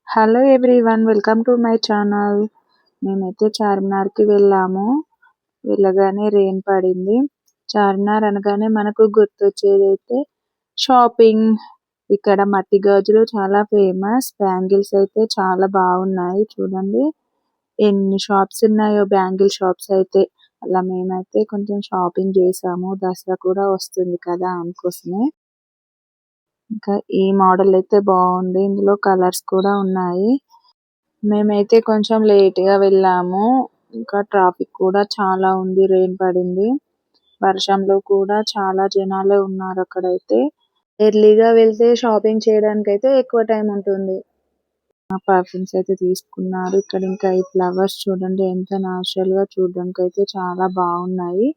Hello everyone, welcome to my channel. మేమైతే చార్మినార్కి వెళ్ళాము. వెళ్ళగానే రెయిన్ పడింది. చార్మినార్ అనగానే మనకు గుర్తొచ్చేది అయితే షాపింగ్. ఇక్కడ మట్టి గాజులు చాలా ఫేమస్. బ్యాంగిల్స్ అయితే చాలా బాగున్నాయి. చూడండి ఎన్ని షాప్స్ ఉన్నాయో, బ్యాంగిల్ షాప్స్ అయితే. అలా మేమైతే కొంచెం షాపింగ్ చేసాము. దసరా కూడా వస్తుంది కదా, అందుకోసమే. ఇంకా ఈ మోడల్ అయితే బాగుంది. ఇందులో కలర్స్ కూడా ఉన్నాయి. మేమైతే కొంచెం లేట్ గా వెళ్ళాము. ఇంకా ట్రాఫిక్ కూడా చాలా ఉంది. రెయిన్ పడింది. వర్షంలో కూడా చాలా జనాలే ఉన్నారు అక్కడైతే. ఎర్లీగా వెళ్తే షాపింగ్ చేయడానికి అయితే ఎక్కువ టైం ఉంటుంది. పర్ఫ్యూమ్స్ అయితే తీసుకున్నారు. ఇక్కడ ఇంకా ఈ ఫ్లవర్స్ చూడండి ఎంత నాచురల్ గా, చూడడానికి అయితే చాలా బాగున్నాయి.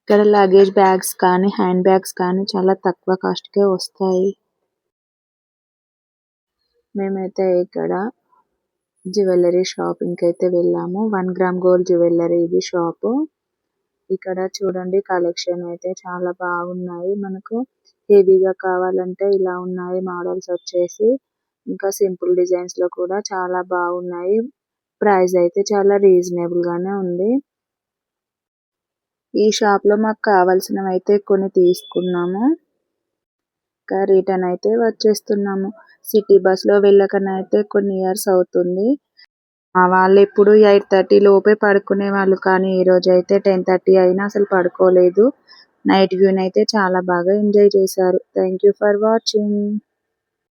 ఇక్కడ లగేజ్ బ్యాగ్స్ కానీ, హ్యాండ్ బ్యాగ్స్ కానీ చాలా తక్కువ కాస్ట్ కే వస్తాయి. మేమైతే ఇక్కడ జ్యువెలరీ షాపింగ్ కి అయితే వెళ్ళాము. 1 గ్రామ్ గోల్డ్ జ్యువెలరీ ఇది షాప్. ఇక్కడ చూడండి కలెక్షన్ అయితే చాలా బాగున్నాయి. మనకు హెవీగా కావాలంటే ఇలా ఉన్నాయి మోడల్స్ వచ్చేసి. ఇంకా సింపుల్ డిజైన్స్ లో కూడా చాలా బాగున్నాయి. ప్రైస్ అయితే చాలా రీజనబుల్ గానే ఉంది. ఈ షాప్ లో మాకు కావాల్సినవి అయితే కొన్ని తీసుకున్నాము. ఇంకా రిటర్న్ అయితే వచ్చేస్తున్నాము. సిటీ బస్ లో వెళ్ళకనైతే కొన్ని ఇయర్స్ అవుతుంది. వాళ్ళు ఎప్పుడు 8:30 లోపే పడుకునే వాళ్ళు, కానీ ఈ రోజు అయితే 10:30 అయినా అసలు పడుకోలేదు. నైట్ వ్యూ అయితే చాలా బాగా ఎంజాయ్ చేశారు. Thank you for watching.